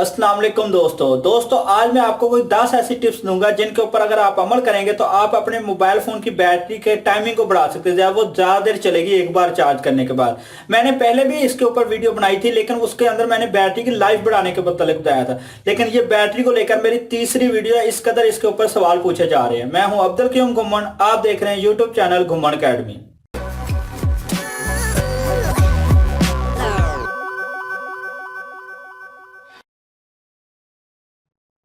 अस्सलाम वालेकुम दोस्तों आज मैं आपको कोई 10 ऐसी टिप्स दूंगा जिनके ऊपर अगर आप अमल करेंगे तो आप अपने मोबाइल फोन की बैटरी के टाइमिंग को बढ़ा सकते हैं। वो ज्यादा देर चलेगी एक बार चार्ज करने के बाद। मैंने पहले भी इसके ऊपर वीडियो बनाई थी, लेकिन उसके अंदर मैंने बैटरी की लाइफ बढ़ाने के मतलब बताया था। लेकिन ये बैटरी को लेकर मेरी तीसरी वीडियो है। इस कदर इसके ऊपर सवाल पूछे जा रहे हैं। मैं हूं अब्दुल क़य्यूम घुम्मन, आप देख रहे हैं यूट्यूब चैनल घुम्मन अकेडमी।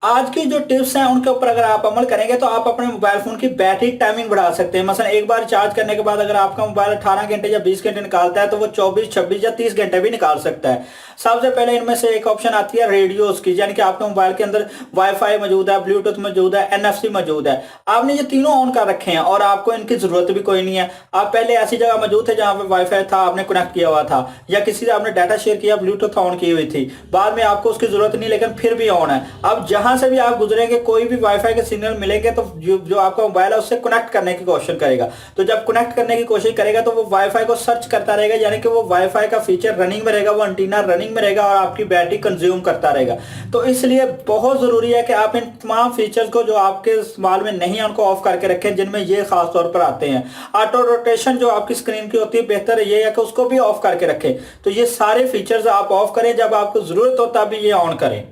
आज की जो टिप्स हैं उनके ऊपर अगर आप अमल करेंगे तो आप अपने मोबाइल फोन की बैटरी टाइमिंग बढ़ा सकते हैं। मसलन एक बार चार्ज करने के बाद अगर आपका मोबाइल 18 घंटे या 20 घंटे निकालता है तो वो 24, 26 या 30 घंटे भी निकाल सकता है। सबसे पहले इनमें से एक ऑप्शन आती है रेडियोस की, यानी कि आपके मोबाइल के अंदर वाईफाई मौजूद है, ब्लूटूथ मौजूद है, NFC मौजूद है। आपने ये तीनों ऑन कर रखे हैं और आपको इनकी जरूरत भी कोई नहीं है। आप पहले ऐसी जगह मौजूद थे जहां पे वाईफाई था, आपने कनेक्ट किया हुआ था या किसी से आपने डाटा शेयर किया, ब्लूटूथ ऑन की हुई थी, बाद में आपको उसकी जरूरत नहीं, लेकिन फिर भी ऑन है। अब जहां से भी आप गुजरेंगे कोई भी वाईफाई के सिग्नल मिलेंगे तो जो आपका मोबाइल है उससे कनेक्ट करने की कोशिश करेगा। तो जब कनेक्ट करने की कोशिश करेगा तो वो वाईफाई को सर्च करता रहेगा, यानी कि वो वाईफाई का फीचर रनिंग में रहेगा, वो एंटीना रनिंग में रहेगा और आपकी बैटरी कंज्यूम करता रहेगा। तो इसलिए बहुत जरूरी है कि आप इन तमाम फीचर्स को जो आपके इस्तेमाल में नहीं है उनको ऑफ करके रखें, जिनमें ये खास तौर पर आते हैं। ऑटो रोटेशन जो आपकी स्क्रीन की होती है, बेहतर ये है कि उसको भी ऑफ करके रखें। तो ये सारे फीचर्स आप ऑफ करें, जब आपको जरूरत हो तभी ये ऑन करें।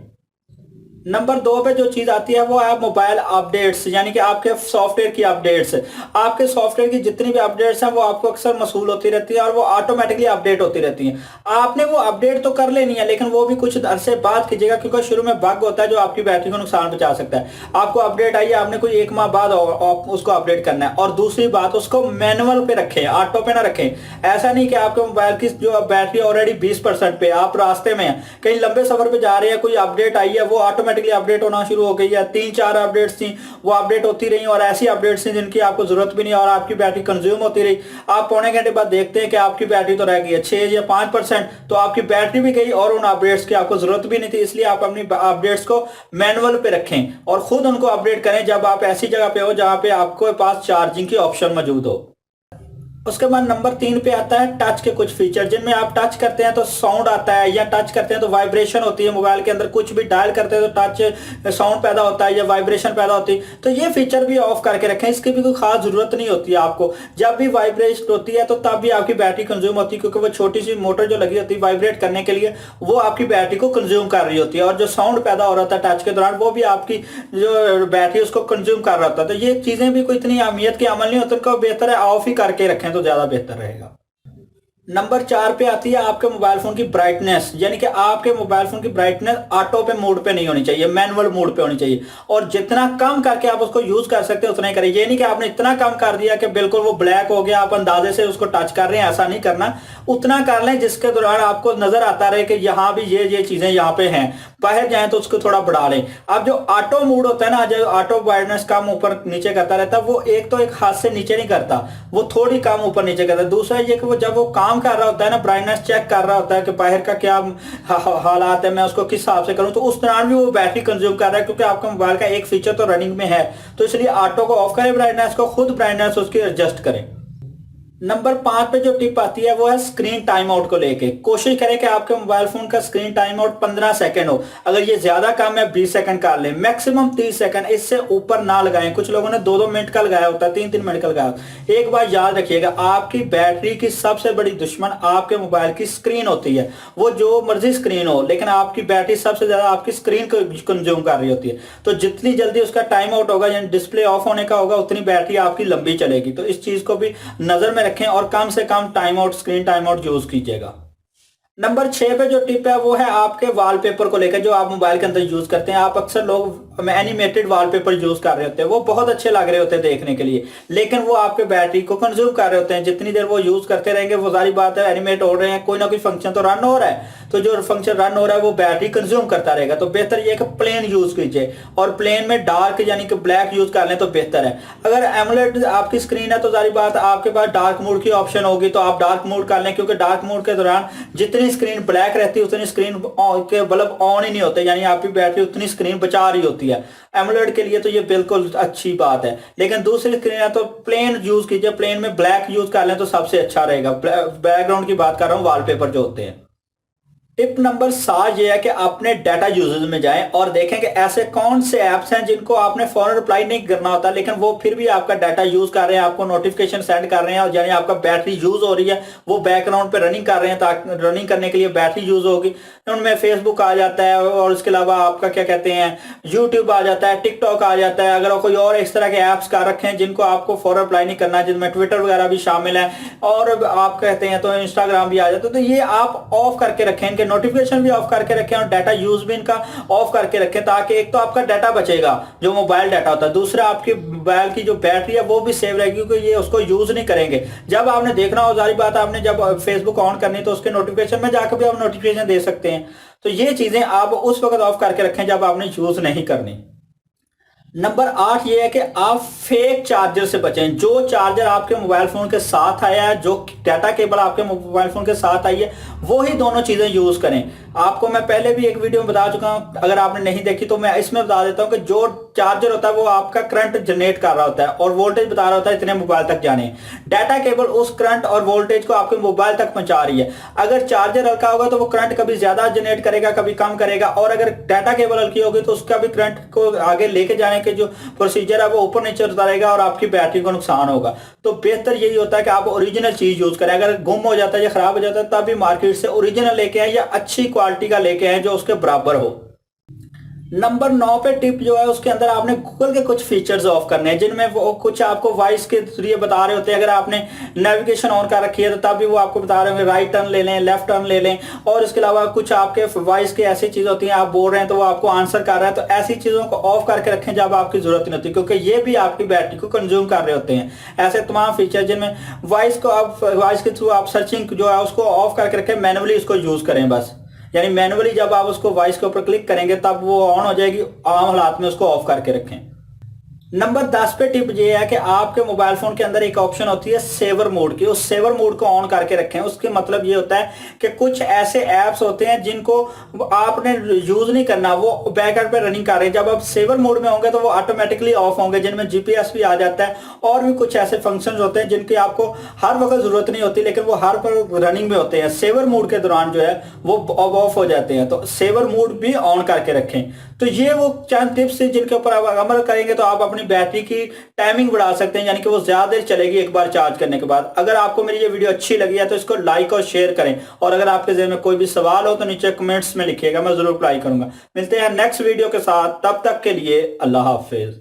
नंबर 2 पे जो चीज आती है वो है मोबाइल अपडेट्स, यानी कि आपके सॉफ्टवेयर की अपडेट्स। आपके सॉफ्टवेयर की जितनी भी अपडेट्स हैं वो आपको अक्सर मसूल होती रहती है और वो ऑटोमेटिकली अपडेट होती रहती हैं। आपने वो अपडेट तो कर लेनी है, लेकिन वो भी कुछ अरसे बाद कीजिएगा, क्योंकि शुरू में बग होता है जो आपकी बैटरी को नुकसान पहुंचा सकता है। आपको अपडेट आई है, आपने कोई 1 माह बाद उसको अपडेट करना है। और दूसरी बात, उसको मैनुअल पे रखें, ऑटो पे ना रखें। ऐसा नहीं कि आपके मोबाइल की जो बैटरी ऑलरेडी 20% पे, आप रास्ते में कहीं लंबे सफर पे जा रहे हैं, कोई अपडेट आई है, वो ऑटोमेटिकली अपडेट होना शुरू हो गई है। 3-4 अपडेट्स थी, वो अपडेट होती रही और ऐसी अपडेट्स थी जिनकी आपको जरूरत भी नहीं और आपकी बैटरी कंज्यूम होती रही। आप पौने घंटे बाद देखते हैं कि आपकी बैटरी तो रह गई है 6 या 5%, तो आपकी बैटरी भी गई और उन अपडेट्स की आपको जरूरत भी नहीं थी। इसलिए आप अपनी अपडेट्स को मैनुअल पे रखें और खुद उनको अपडेट करें जब आप ऐसी जगह पे हो जहां पे आपके पास चार्जिंग की ऑप्शन मौजूद हो। उसके बाद नंबर 3 पे आता है टच के कुछ फीचर, जिनमें आप टच करते हैं तो साउंड आता है, या टच करते हैं तो वाइब्रेशन होती है मोबाइल के अंदर। कुछ भी डायल करते हैं तो टच साउंड पैदा होता है या वाइब्रेशन पैदा होती है। तो ये फीचर भी ऑफ करके रखें, इसकी भी कोई खास जरूरत नहीं होती है आपको। जब भी वाइब्रेशन होती है तो तब भी आपकी बैटरी कंज्यूम होती है, क्योंकि वो छोटी सी मोटर जो लगी होती है वाइब्रेट करने के लिए, वो आपकी बैटरी को कंज्यूम कर रही होती है। और जो साउंड पैदा हो रहा था टच के दौरान, वो भी आपकी जो बैटरी उसको कंज्यूम कर रहा था। तो ये चीजें भी कोई इतनी अहमियत के अमल नहीं होते, उनको बेहतर है ऑफ ही करके रखें तो ज्यादा बेहतर रहेगा। नंबर 4 पे आती है आपके मोबाइल फोन की ब्राइटनेस, यानी कि आपके मोबाइल फोन की ब्राइटनेस ऑटो पे मोड पे नहीं होनी चाहिए, मैनुअल मोड पे होनी चाहिए। और जितना कम करके आप उसको यूज कर सकते हैं उतना ही करें। ये नहीं कि आपने इतना कम कर दिया कि बिल्कुल वो ब्लैक हो गया, आप अंदाजे से उसको टच कर रहे हैं, ऐसा नहीं करना। उतना कर लें जिसके दौरान आपको नजर आता रहे कि यहाँ भी ये चीजें यहाँ पे हैं। बाहर जाए तो उसको थोड़ा बढ़ा लें। अब जो ऑटो मोड होता है ना, जो ऑटो ब्राइटनेस कम ऊपर नीचे करता रहता है, वो एक हाथ से नीचे नहीं करता, वो थोड़ी कम ऊपर नीचे करता है। दूसरा ये कि वो जब वो काम कर रहा होता है ना, ब्राइटनेस चेक कर रहा होता है कि बाहर का क्या हालात है, मैं उसको किस हिसाब से करूं, तो उस दौरान भी वो बैटरी कंज्यूम कर रहा है, क्योंकि आपका मोबाइल का एक फीचर तो रनिंग में है। तो इसलिए ऑटो को ऑफ करें, ब्राइटनेस को, खुद ब्राइटनेस उसकी एडजस्ट करें। नंबर 5 पे जो टिप आती है वो है स्क्रीन टाइम आउट को लेके। कोशिश करें कि आपके मोबाइल फोन का स्क्रीन टाइम आउट 15 सेकंड हो। अगर ये ज्यादा कम है 20 सेकंड कर लें, मैक्सिमम 30 सेकंड, इससे ऊपर ना लगाएं। कुछ लोगों ने 2-2 मिनट का लगाया होता है, 3-3 मिनट का लगाया होता है। एक बार याद रखिएगा, आपकी बैटरी की सबसे बड़ी दुश्मन आपके मोबाइल की स्क्रीन होती है। वो जो मर्जी स्क्रीन हो, लेकिन आपकी बैटरी सबसे ज्यादा आपकी स्क्रीन को कंज्यूम कर रही होती है। तो जितनी जल्दी उसका टाइम आउट होगा, यानी डिस्प्ले ऑफ होने का होगा, उतनी बैटरी आपकी लंबी चलेगी। तो इस चीज को भी नजर में रखें और कम से कम time out, screen time out use कीजिएगा। नंबर 6 पे जो टिप है वो है आपके वॉलपेपर को लेकर, जो आप मोबाइल के अंदर यूज करते हैं। आप अक्सर लोग एनिमेटेड वॉलपेपर यूज कर रहे होते हैं, वो बहुत अच्छे लग रहे होते हैं देखने के लिए, लेकिन वो आपके बैटरी को कंज्यूम कर रहे होते हैं। जितनी देर वो यूज करते रहेंगे, वो सारी बात है, एनिमेट हो रहे हैं, कोई ना कोई फंक्शन तो रन हो रहा है, तो जो फंक्शन रन हो रहा है वो बैटरी कंज्यूम करता रहेगा। तो बेहतर ये कि प्लेन यूज कीजिए, और प्लेन में डार्क यानी कि ब्लैक यूज कर लें तो बेहतर है। अगर एमोलेड आपकी स्क्रीन है तो सारी बात आपके पास डार्क मोड की ऑप्शन होगी, तो आप डार्क मोड कर लें, क्योंकि डार्क मोड के दौरान जितनी स्क्रीन ब्लैक रहती है उतनी स्क्रीन के बल्ब ऑन ही नहीं होते, यानी आपकी बैटरी उतनी स्क्रीन बचा रही होती है। एमोलेड के लिए तो ये बिल्कुल अच्छी बात है, लेकिन दूसरी स्क्रीन है तो प्लेन यूज कीजिए, प्लेन में ब्लैक यूज कर लें तो सबसे अच्छा रहेगा। बैकग्राउंड की बात कर रहा हूँ, वॉलपेपर जो होते हैं। टिप नंबर 7 ये है कि अपने डाटा यूजेज में जाएं और देखें कि ऐसे कौन से ऐप्स हैं जिनको आपने फौरन रिप्लाई नहीं करना होता, लेकिन वो फिर भी आपका डाटा यूज कर रहे हैं, आपको नोटिफिकेशन सेंड कर रहे हैं, और यानी आपका बैटरी यूज हो रही है, वो बैकग्राउंड पे रनिंग कर रहे हैं, ताकि रनिंग करने के लिए बैटरी यूज होगी। उनमें फेसबुक आ जाता है, और उसके अलावा आपका क्या कहते हैं, यूट्यूब आ जाता है, टिकटॉक आ जाता है। अगर कोई और इस तरह के ऐप्स कर रखे हैं जिनको आपको फौरन रिप्लाई नहीं करना, जिनमें ट्विटर वगैरह भी शामिल है, और आप कहते हैं तो इंस्टाग्राम भी आ जाता है, तो ये आप ऑफ करके रखें, इनके नोटिफिकेशन भी ऑफ करके रखें और डाटा यूज भी इनका ऑफ करके रखें, ताकि एक तो आपका डाटा बचेगा जो मोबाइल डाटा होता है, दूसरा आपकी मोबाइल की जो बैटरी है वो भी सेव रहेगी, क्योंकि ये उसको यूज नहीं करेंगे। जब आपने देखना हो, सारी बात आपने जब फेसबुक ऑन करनी तो उसके नोटिफिकेशन में जाकर भी आप नोटिफिकेशन दे सकते हैं। तो ये चीजें आप उस वक्त ऑफ करके रखें जब आपने यूज नहीं करनी। नंबर 8 ये है कि आप फेक चार्जर से बचें। जो चार्जर आपके मोबाइल फोन के साथ आया है, जो डाटा केबल आपके मोबाइल फोन के साथ आई है, वो ही दोनों चीजें यूज करें। आपको मैं पहले भी एक वीडियो में बता चुका हूं, अगर आपने नहीं देखी तो मैं इसमें बता देता हूं कि जो चार्जर होता है वो आपका करंट जनरेट कर रहा होता है और वोल्टेज बता रहा होता है इतने मोबाइल तक जाने। डाटा केबल उस करंट और वोल्टेज को आपके मोबाइल तक पहुंचा रही है। अगर चार्जर हल्का होगा तो वो करंट कभी ज्यादा जनरेट करेगा, कभी कम करेगा, और अगर डाटा केबल हल्की होगी तो उसका भी करंट को आगे लेके जाने के जो प्रोसीजर है वो ऊपर नीचे होता रहेगा और आपकी बैटरी को नुकसान होगा। तो बेहतर यही होता है कि आप ओरिजिनल चीज यूज करें। अगर गुम हो जाता है या खराब हो जाता है तब भी मार्केट से ओरिजिनल लेके आए या अच्छी क्वालिटी का लेके आए जो उसके बराबर हो। नंबर 9 पे टिप जो है उसके अंदर आपने गूगल के कुछ फीचर्स ऑफ करने हैं, जिनमें वो कुछ आपको वॉइस के जरिए बता रहे होते हैं। अगर आपने नेविगेशन ऑन कर रखी है तो तब भी वो आपको बता रहे होंगे राइट टर्न ले लें, लेफ्ट टर्न ले लें, और इसके अलावा कुछ आपके वॉइस की ऐसी चीज होती है, आप बोल रहे हैं तो वो आपको आंसर कर रहा है। तो ऐसी चीजों को ऑफ करके रखें जब आपकी जरूरत नहीं होती, क्योंकि ये भी आपकी बैटरी को कंज्यूम कर रहे होते हैं। ऐसे तमाम फीचर जिनमें वॉइस को आप वॉइस के थ्रू आप सर्चिंग जो है उसको ऑफ करके रखें, मैनुअली इसको यूज करें बस। यानी मैनुअली जब आप उसको वॉइस के ऊपर क्लिक करेंगे तब वो ऑन हो जाएगी, आम हालात में उसको ऑफ करके रखें। नंबर 10 पे टिप ये है कि आपके मोबाइल फोन के अंदर एक ऑप्शन होती है सेवर मोड की, उस सेवर मोड को ऑन करके रखें। उसके मतलब ये होता है कि कुछ ऐसे ऐप्स होते हैं जिनको आपने यूज नहीं करना, वो बैकएंड पे रनिंग कर रहे हैं, जब आप सेवर मोड में होंगे तो वो ऑटोमेटिकली ऑफ होंगे, जिनमें जीपीएस भी आ जाता है, और भी कुछ ऐसे फंक्शंस होते हैं जिनकी आपको हर वक्त जरूरत नहीं होती लेकिन वो हर पर रनिंग में होते हैं। सेवर मोड के दौरान जो है वो ऑफ हो जाते हैं, तो सेवर मोड भी ऑन करके रखें। तो ये वो चंद टिप्स हैं जिनके ऊपर आप अमल करेंगे तो आप अपनी बैटरी की टाइमिंग बढ़ा सकते हैं, यानी कि वो ज्यादा देर चलेगी एक बार चार्ज करने के बाद। अगर आपको मेरी ये वीडियो अच्छी लगी है तो इसको लाइक और शेयर करें, और अगर आपके ज़हन में कोई भी सवाल हो तो नीचे कमेंट्स में लिखिएगा, मैं जरूर रिप्लाई करूंगा। मिलते हैं नेक्स्ट वीडियो के साथ, तब तक के लिए अल्लाह हाफिज।